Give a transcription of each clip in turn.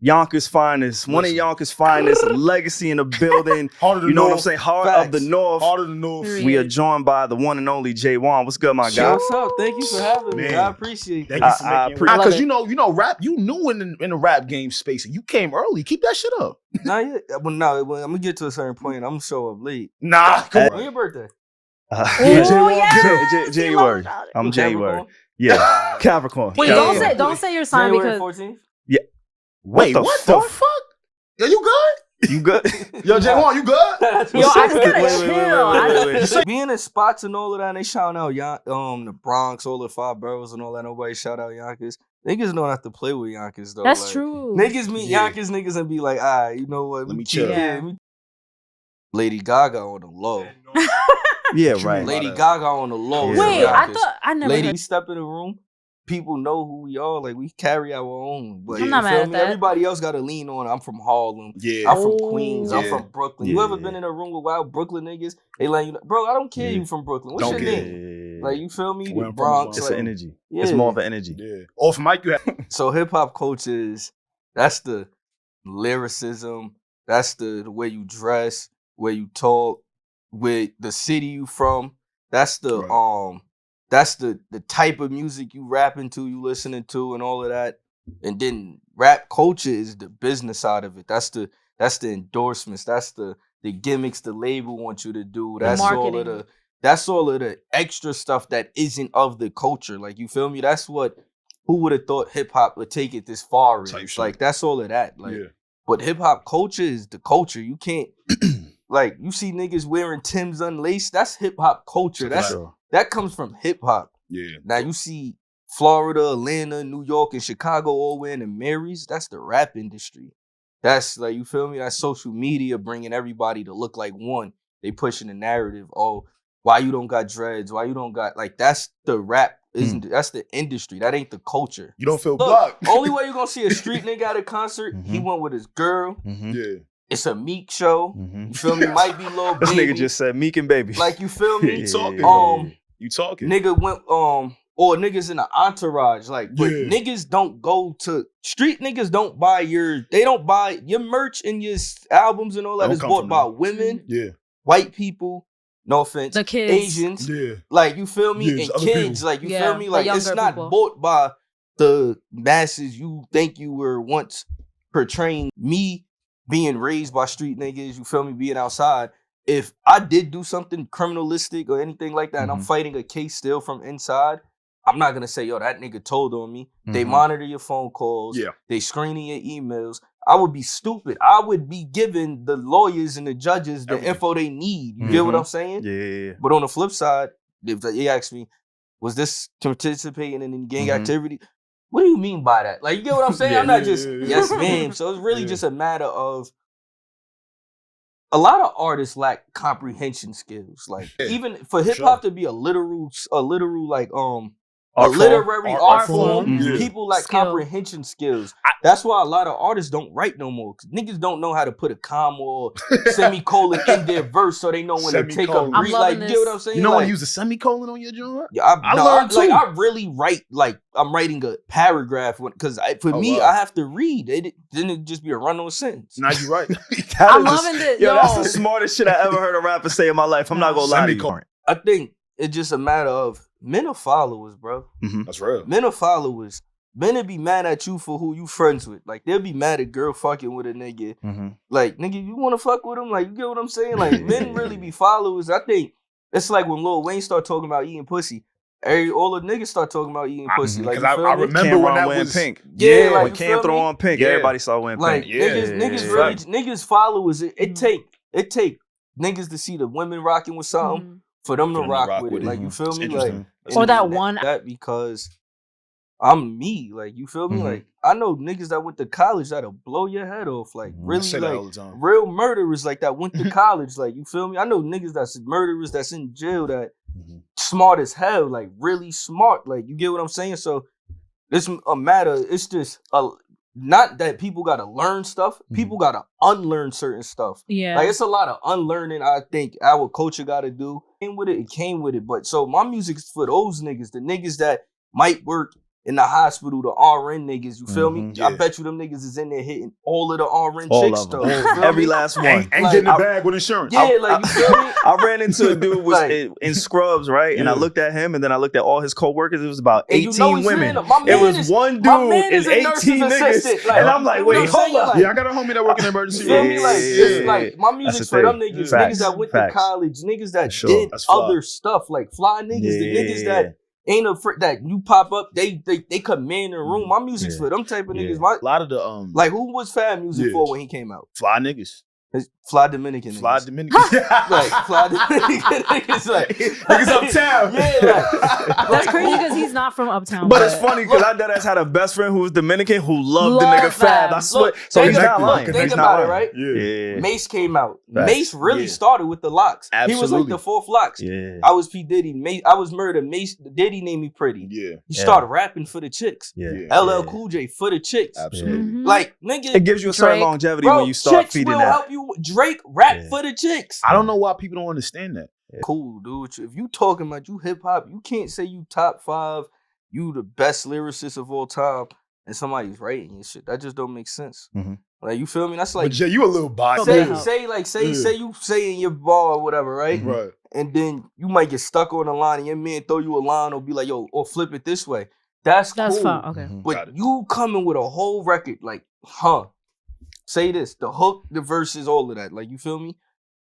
Yonkers finest, one of Yonkers finest, legacy in the building. Heart of the you know North. what I'm saying? Heart of the North. Heart of the North. We are joined by the one and only Jaewon. What's good, my guy? What's up? Thank you for having me. I appreciate it. Because you know, rap. You new in the rap game space, and you came early. Keep that shit up. Nah, yeah. Well, no, I'm gonna get to a certain point. I'm gonna show up late. Nah, come on. When your birthday? January. I'm January. Yeah, Capricorn. Wait, don't say your sign January because 14th. Yeah. What the fuck? Yo, you good? You good? Yo, Jaewon, you good? yo, I just gotta chill. Being in spots and all of that, and they shout out the Bronx, all the 5 boroughs and all that. Nobody shout out Yonkers. Niggas don't have to play with Yonkers though. That's true. Niggas meet Yonkers niggas and be like, you know what? Let me chill. Lady Gaga on the low. Yeah, right. Lady Gaga on the low. Wait, I never. Lady, we step in the room. People know who we are. Like, we carry our own. But I'm not mad at that. Everybody else got to lean on. I'm from Harlem. Yeah. I'm from Queens. I'm from Brooklyn. Yeah. You ever been in a room with wild Brooklyn niggas? They like, you know, bro, I don't care you from Brooklyn. What's your name? Like, you feel me? The Bronx. It's like, an energy. Yeah. It's more of an energy. Yeah. Off mic, you have. So hip-hop culture that's the lyricism. That's the way you dress, where you talk, with the city you from. That's the that's the type of music you rapping to, you listening to, and all of that. And then rap culture is the business side of it. That's the endorsements. That's the gimmicks the label wants you to do. That's all of the extra stuff that isn't of the culture. Like, you feel me? That's what, who would have thought hip hop would take it this far? Like, that's all of that. Like, but hip hop culture is the culture. You can't like, you see niggas wearing Timbs unlaced. That's hip hop culture. That comes from hip hop. Yeah. Now you see Florida, Atlanta, New York, and Chicago all wearing the Marys. That's the rap industry. That's like, you feel me? That's social media bringing everybody to look like one. They pushing the narrative. Oh, why you don't got dreads? Why you don't got, like, that's the rap. That's the industry. That ain't the culture. You don't feel blocked. Only way you gonna see a street nigga at a concert, he went with his girl. Yeah. It's a Meek show. You feel me? Might be Lil Baby. This nigga just said Meek and Baby. Like, you feel me? You talking. You talking. Nigga went, or niggas in the entourage. Like, but niggas don't go to, street niggas don't buy they don't buy your merch and your albums and all that is bought by women, white people, no offense, the kids, Asians. Like, you feel me? And kids, like, you feel me? Like, it's not bought by the masses you think you were once portraying. Me being raised by street niggas, you feel me, being outside. If I did do something criminalistic or anything like that, and I'm fighting a case still from inside, I'm not gonna say, yo, that nigga told on me. They monitor your phone calls. They screening your emails. I would be stupid. I would be giving the lawyers and the judges the info they need. You get what I'm saying? Yeah. But on the flip side, if they ask me, was this participating in gang activity? What do you mean by that? Like, you get what I'm saying? I'm not just, yes, ma'am. So it's really just a matter of, a lot of artists lack comprehension skills. Like, even for hip hop to be a literal like a literary art form, people lack comprehension skills. That's why a lot of artists don't write no more. Cause niggas don't know how to put a comma or semicolon in their verse so they know when to take a breathe. Like, you get what I'm saying? You know like, when you use a semicolon on your joint? Yeah, I learned too. Like, I really write, like, I'm writing a paragraph because for me, I have to read. Then it just be a run-on sentence. Now you right. I'm loving this. Yo, that's the smartest shit I ever heard a rapper say in my life. I'm not gonna lie to you. I think it's just a matter of men are followers, bro. That's real. Men are followers. Men will be mad at you for who you friends with. Like, they'll be mad at girl fucking with a nigga. Like, nigga, you want to fuck with him? Like, you get what I'm saying? Like, men really be followers. I think it's like when Lil Wayne start talking about eating pussy. All the niggas start talking about eating pussy. Like, I remember when that was pink. Yeah, like, when Cam throw on pink, everybody saw wearing like, pink. Niggas followers. It take niggas to see the women rocking with something for them to rock with it. Like, you feel me? Like, or that one. That because I'm me. Like, you feel me? Like, I know niggas that went to college that'll blow your head off. Like, really, like, real murderers like that went to college. Like, you feel me? I know niggas that's murderers that's in jail that smart as hell. Like, really smart. Like, you get what I'm saying? So it's a matter. It's just not that people gotta learn stuff. People gotta unlearn certain stuff. Yeah. Like, it's a lot of unlearning I think our culture gotta do. It came with it. But so my music's for those niggas, the niggas that might work in the hospital, the RN niggas, you feel me? Yeah. I bet you them niggas is in there hitting all of the RN All chicks of them. though. You feel Every me? last one. Ain't Like, getting the bag with insurance. Yeah, like you feel me? I ran into a dude was Like- in scrubs, right? And I Yeah. looked at him, and then I looked at all his coworkers. It was about And 18 you know he's women. in them. My It man was is- one my dude man and is a 18 nurse's niggas. assistant. Like, And I'm like, you know what wait, I'm hold saying? up. Like- Yeah, I got a homie that work in the emergency Feel room. me? Like, Yeah. it's like my music's That's for the them thing. niggas, Facts. niggas that went Facts. to college, niggas that Sure. did That's fly. other stuff, like fly niggas, the Yeah. niggas that ain't afraid that you pop up, they command the room. My music's Yeah. for them type of Yeah. niggas. My, A lot of the like who was Fab music Yeah. for when he came out? fly niggas. Fly Dominican Fly niggas. Dominican. Like fly Dominican niggas, like Niggas uptown. Yeah, That's crazy because he's not from uptown. But it's funny because I deadass had a best friend who was Dominican who loved the Love nigga Fab. I Fab. swear. Look, So think he's not about- lying. think He's not about it, lying. right? Yeah. Yeah. Mace came out. Facts. Mace really Yeah. started with the locks. He was like Absolutely. the fourth locks. Yeah. I was P Diddy. Mace, I was Murder. Mace Diddy named me Pretty. Yeah. He Yeah. started rapping for the chicks. Yeah. Yeah. LL Yeah. Cool J for the chicks. Absolutely. Mhm. Like nigga, It gives you a certain Drake. longevity bro, when you start chicks feeding will that. help you. Drake rap Yeah. for the chicks. I don't know why people don't understand that. Cool, dude. If you talking about you hip hop, you can't say you top 5, you the best lyricist of all time, and somebody's writing your shit. That just don't make sense. Mhm. Like you feel me? That's But like Jay, you a little biased. say Yeah. say you saying your bar or whatever, right? Mhm. Right. And then you might get stuck on a line, and your man throw you a line or be like, yo, or flip it this way. That's That's cool. fine. Okay. Mhm. But Got it. you coming with a whole record, like, say this, the hook, the verses, all of that. Like, you feel me?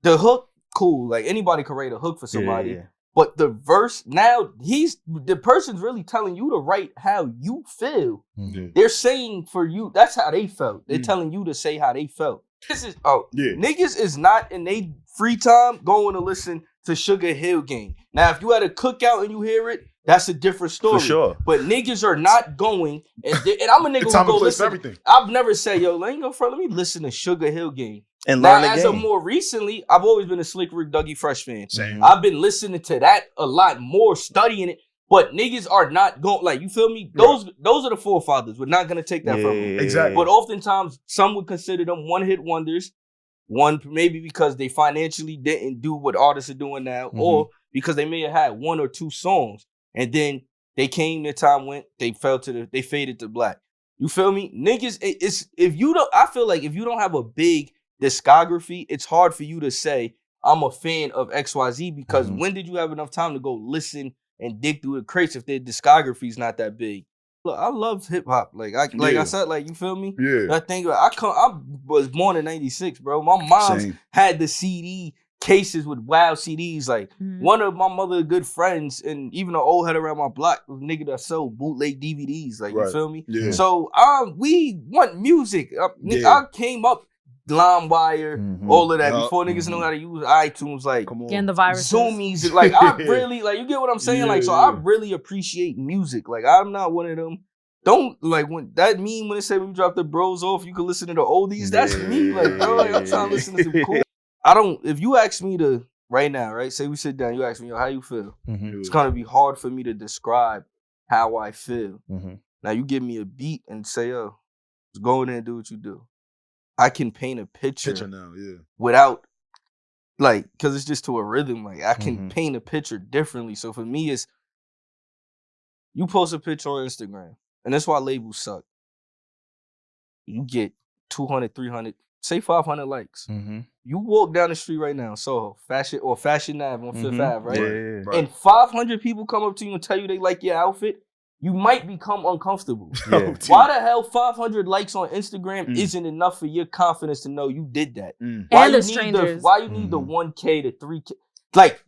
The hook, cool. Like, anybody can write a hook for somebody. Yeah, yeah. But the verse, now, the person's really telling you to write how you feel. Yeah. They're saying for you, that's how they felt. They're Mm. telling you to say how they felt. This is, Yeah. niggas is not in they free time going to listen to Sugar Hill Gang. Now, if you had a cookout and you hear it, that's a different story. For sure. But niggas are not going, and I'm a nigga It's who time go and place for listen. everything. I've never said, yo, let me go front. Let me listen to Sugar Hill Gang. And Now, learn the as game. of more recently, I've always been a Slick Rick Dougie Fresh fan. Same. I've been listening to that a lot more, studying it. But niggas are not going, like, you feel me? Those are the forefathers. We're not gonna take that from them. Exactly. But oftentimes, some would consider them one-hit wonders. One, maybe because they financially didn't do what artists are doing now, or because they may have had 1 or 2 songs, and then they came, their time went, they faded to black. You feel me? Niggas, I feel like if you don't have a big discography, it's hard for you to say, I'm a fan of XYZ, because when did you have enough time to go listen and dig through the crates if their discography's not that big? Look, I love hip hop. Like I said, like, you feel me? Yeah. I think I was born in '96, bro. My mom Same. had the CD cases with wild CDs. Like one of my mother's good friends, and even an old head around my block, was a nigga that sold bootleg DVDs. Like, you Right. feel me? Yeah. So we want music. Yeah. I came up LimeWire, all of that Yup. before niggas know how to use iTunes. Like, Come on. Getting the viruses. Zoomies, like I really, like, you get what I'm saying? Yeah, Like, so yeah. I really appreciate music. Like, I'm not one of them. Don't, like, when that meme when they say when you drop the bros off, you can listen to the oldies. That's me. Like, bro, like, I'm trying to listen to some cool. If you ask me to right now, right? Say we sit down, you ask me, yo, how you feel? It's gonna be hard for me to describe how I feel. Now you give me a beat and say, yo, just go in there and do what you do. I can paint a picture now, yeah. without, like, because it's just to a rhythm. Like, I can paint a picture differently. So for me, it's, you post a picture on Instagram, and that's why labels suck. You get 200, 300, say 500 likes. You walk down the street right now, Soho, Fashion Ave on Fifth Ave, right? Yeah. And 500 people come up to you and tell you they like your outfit, you might become uncomfortable. Yeah. Why the hell 500 likes on Instagram isn't enough for your confidence to know you did that? And Why the you strangers. why you need the 1K to 3K? Like,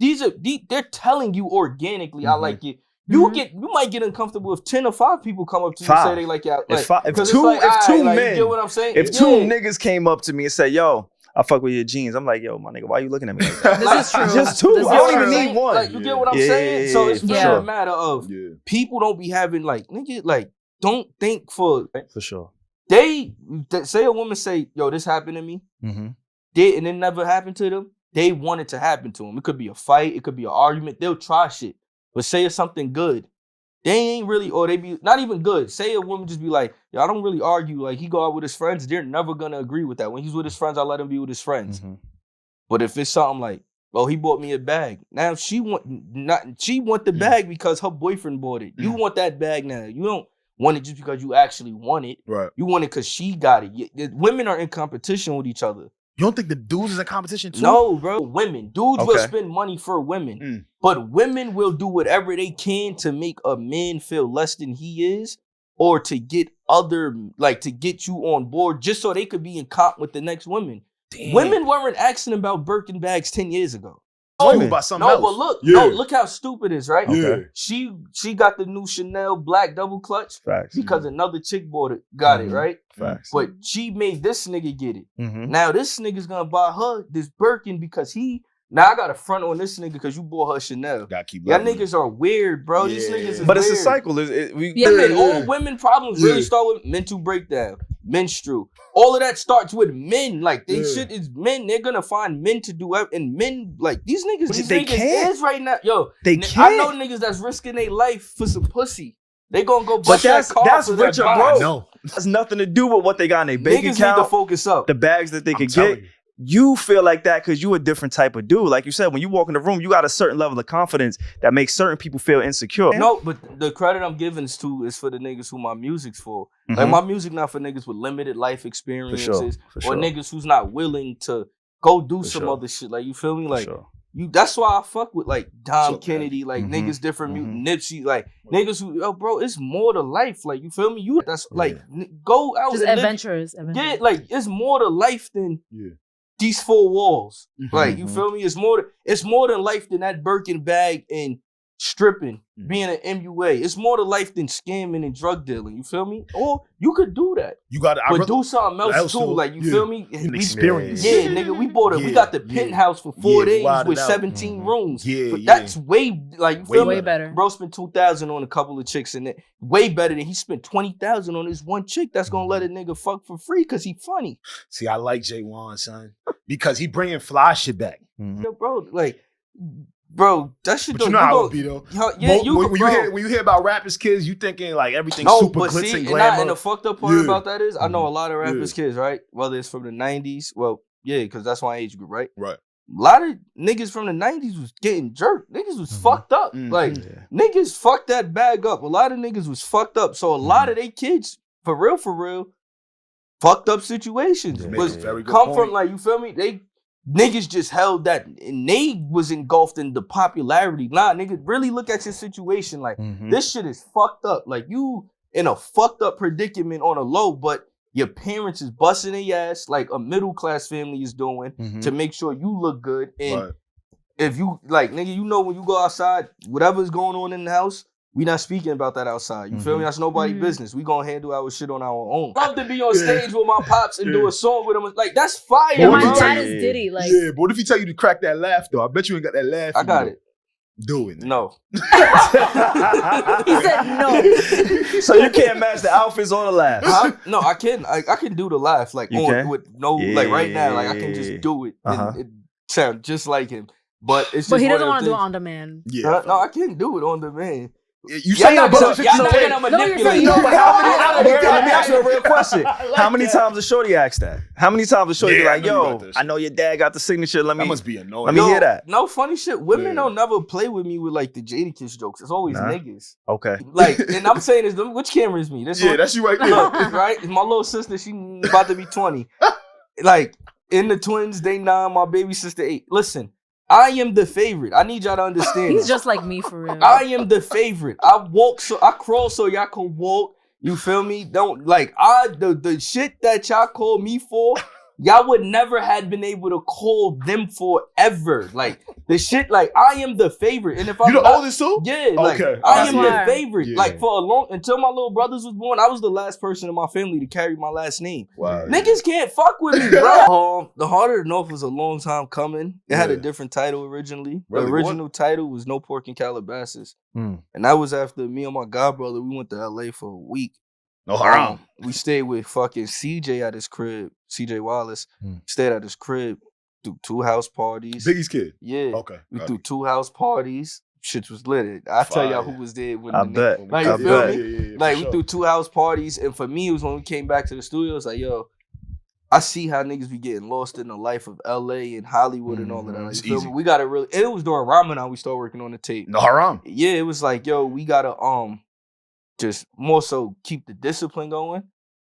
they're telling you organically, I like it. You might get uncomfortable if 10 or 5 people come up to you and say they like your outfit. If two men, you get what I'm saying? if two niggas came up to me and said, yo, I fuck with your jeans, I'm like, yo, my nigga, why you looking at me like that? This is true. Just 2. This I is don't even true. need one. Like, you get what I'm Yeah, saying? So it's for really sure. a matter of people don't be having, like, nigga, like, don't think for sure. Say a woman say, yo, this happened to me, and it never happened to them. They want it to happen to them. It could be a fight, it could be an argument. They'll try shit, but say it's something good. They ain't really, or they be not even good. Say a woman just be like, yo, I don't really argue. Like, he go out with his friends, they're never gonna agree with that. When he's with his friends, I let him be with his friends. But if it's something like, oh, he bought me a bag. Now she want the bag because her boyfriend bought it. You want that bag now. You don't. want it just because you actually want it. Right. You want it because she got it. Women are in competition with each other. You don't think the dudes is in competition too? No, bro. Women. Dudes will spend money for women. Mm. But women will do whatever they can to make a man feel less than he is, or to get to get you on board just so they could be in comp with the next woman. Damn. Women weren't asking about Birkin bags 10 years ago. About something else. But look how stupid it is, right? Okay. She got the new Chanel black double clutch. Facts. Because another chick got it, right? Facts. But she made this nigga get it. Mm-hmm. Now this nigga's gonna buy her this Birkin because now I got a front on this nigga because you bought her Chanel. Gotta keep Y'all niggas are weird, bro. These niggas is But it's weird. a cycle. All women problems really start with mental breakdown, menstrual. All of that starts with men. Like, shit is men. They're gonna find men to do it. And men, like, these niggas is right now. Yo, they can't. I know niggas that's risking their life for some pussy. They gonna go bust that's richer, bro. No. That's nothing to do with what they got in their bank Niggas account. need to focus up. The bags that they could get. You feel like that because you a different type of dude. Like you said, when you walk in the room, you got a certain level of confidence that makes certain people feel insecure. No, but the credit I'm giving is for the niggas who my music's for. Mm-hmm. Like, my music not for niggas with limited life experiences For sure. or niggas who's not willing to go do some other shit. Like, you feel me? Like, that's why I fuck with, like, Dom Kennedy, like, niggas different, Nipsey, like, niggas who, yo, bro, it's more to life. Like, you feel me? Like, go out just and adventurous. Yeah, like, it's more to life than these four walls. Like, you feel me? It's more than life than that Birkin bag and stripping, being an MUA. It's more to life than scamming and drug dealing. You feel me? Or you could do that. You got to do something else too. Like, you feel me? An experience. Yeah, nigga, we bought it. We got the penthouse for 4 days with 17 rooms. But that's way, like, you feel way me? better. Bro spent $2,000 on a couple of chicks in it. Way better than he spent $20,000 on this one chick that's gonna let a nigga fuck for free because he funny. See, I like Jaewon, son, because he bringing fly shit back. Yo, bro, like, bro, that shit. But you know how it be though. Yeah, when you hear about rappers' kids, you thinking like everything's super glitz and glamour. And the fucked up part about that is, I know a lot of rappers' kids, right? Whether it's from the 90s, well, yeah, because that's my age group, right? Right. A lot of niggas from the 90s was getting jerked. Niggas was fucked up. Like, niggas fucked that bag up. A lot of niggas was fucked up. So a lot of they kids, for real, fucked up situations. Was come from, like, you feel me? Niggas just held that, and they was engulfed in the popularity. Nah, nigga, really look at your situation. Like, this shit is fucked up. Like, you in a fucked up predicament on a low, but your parents is busting their ass like a middle class family is doing to make sure you look good. And if you, like, nigga, you know when you go outside, whatever's going on in the house, we not speaking about that outside. You feel me? That's nobody's business. We gonna handle our shit on our own. Love to be on stage with my pops and do a song with them. Like, that's fire. And my bro. dad is Diddy. Like, but what if he tell you to crack that laugh though? I bet you ain't got that laugh. I got it. Do it. No. he said no. So you can't match the outfits or the laugh. No, I can. I can do the laugh like with no like right now. Like, I can just do it. And it sound just like him. But it's just he doesn't want to do it on demand. Yeah. No, I can't do it on demand. You say y'all about not gonna manipulate. No, but let me ask you a real question. How many times does Shorty ask that? How many times does Shorty be like, yo, I know your dad got the signature. That must be annoying. Let me hear that. No funny shit. Women don't never play with me with like the Jadakiss jokes. It's always niggas. Okay. Like, and I'm saying this, which camera is me? This one? That's you right there. Right? It's my little sister. She about to be 20. Like, in the twins, they 9, my baby sister 8. Listen. I am the favorite. I need y'all to understand. He's just like me for real. I am the favorite. I crawl so y'all can walk. You feel me? Don't like the shit that y'all call me for. Y'all would never had been able to call them for ever. Like, the shit, like, I am the favorite. And if I'm the oldest too? Yeah, like, okay. I am the favorite. Yeah. Like, until my little brothers was born, I was the last person in my family to carry my last name. Wow. Niggas can't fuck with me, bro. The Heart of the North was a long time coming. It had a different title originally. Really? The original title was No Pork in Calabasas. And that was after me and my godbrother, we went to LA for a week. No haram. We stayed with fucking CJ at his crib. CJ Wallace stayed at his crib. Threw 2 house parties. Biggie's kid. Yeah. Okay. We threw 2 house parties. Shit was lit. I'll tell y'all who was there. When I bet. Like, you feel me? Yeah, like, we threw 2 house parties. And for me, it was when we came back to the studio. It was like, yo, I see how niggas be getting lost in the life of LA and Hollywood and all of that. Like, you feel me? We gotta really. It was during Ramadan we started working on the tape. No haram. Yeah, it was like, yo, we gotta just more so keep the discipline going.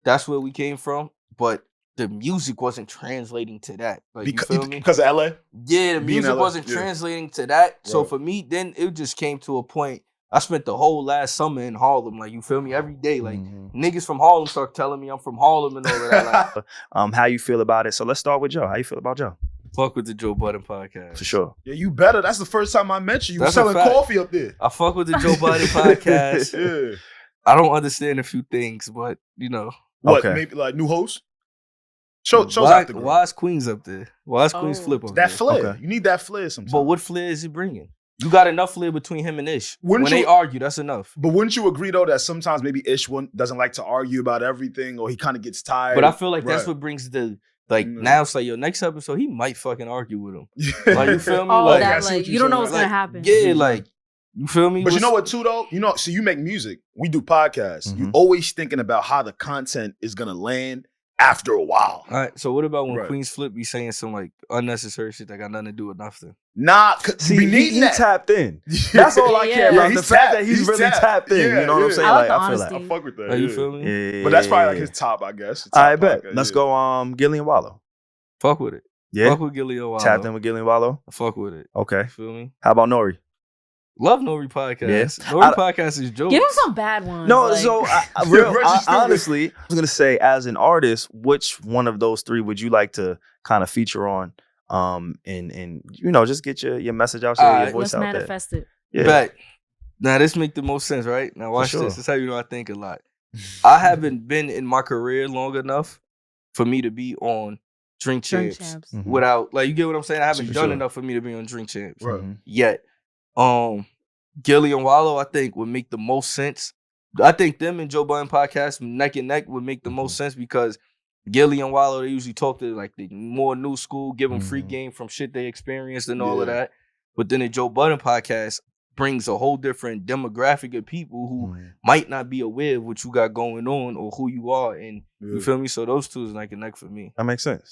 That's where we came from. But the music wasn't translating to that. Like, you feel me? Because of LA? Yeah, the Being music LA, wasn't translating to that. So Right. for me, then it just came to a point. I spent the whole last summer in Harlem. Like, you feel me? Every day. Like, niggas from Harlem start telling me I'm from Harlem and all of that. Like, How you feel about it? So let's start with Joe. How you feel about Joe? fuck with the Joe Budden podcast. For sure. Yeah, you better. That's the first time I met you. You were That's a selling fact. coffee up there. I fuck with the Joe Budden podcast. Yeah. I don't understand a few things, but, you know. What, Okay. maybe like new host? Show's why, out the why is Queens up there? Why is Queens Oh. Flip up That there? flair. Okay. You need that flair sometimes. But what flair is he bringing? You got enough flair between him and Ish. Wouldn't when they you- argue, that's enough. But wouldn't you agree though that sometimes maybe Ish doesn't like to argue about everything, or he kind of gets tired? But I feel like that's Right. what brings the like. Mm. Now it's like, yo, next episode he might fucking argue with him. Yeah. Like, you feel me? Oh, Like, I that see what like you're you don't know saying. what's Like, gonna happen. yeah, like, you feel me? But you know What's- what too though? You know, so you make music. We do podcasts. You Mhm. always thinking about how the content is gonna land after a while. All right. So what about when Right. Queens Flip be saying some like unnecessary shit that got nothing to do with nothing? Nah, See, we he need that. tapped in. That's all I Yeah. care Yeah, about. The he's fact tapped. that he's He's really tapped. tapped in. Yeah, You know what I'm yeah. saying? I like the I feel honesty. I fuck with that. Like, you yeah. feel me? Yeah, But that's probably like yeah. his top, I guess. I Top bet. podcast, Let's yeah. go. Gillian Wallow. Fuck with it. Yeah. Fuck with Gillian Wallow. Tapped in with Gillian Wallow. Fuck with it. Okay. You feel me? How about Nori? Love Nori podcast. Yeah. Nori podcast is jokes. Give him some bad ones. No, like- so Reggie's stupid. honestly, I was gonna say, as an artist, which one of those three would you like to kind of feature on? And you know, just get your message out there, your Alright, voice let's out there. manifest it. Yeah. Bet. Now this make the most sense, right? Now watch sure. this. This is how you know I think a lot. I haven't been in my career long enough for me to be on Drink Drink Champs champs. Mhm. without, like, you get what I'm saying? I haven't For done sure. enough for me to be on Drink Champs Right. Mhm. yet. Gillian Wallow, I think, would make the most sense. I think them and Joe Budden podcast neck and neck would make the most sense because Gillian Wallow, they usually talk to like the more new school, give them free Mhm. game from shit they experienced and all of Yeah. that. But then the Joe Budden podcast brings a whole different demographic of people who Mhm. might not be aware of what you got going on or who you are. And you Yeah. feel me? So those two is neck and neck for me. That makes sense.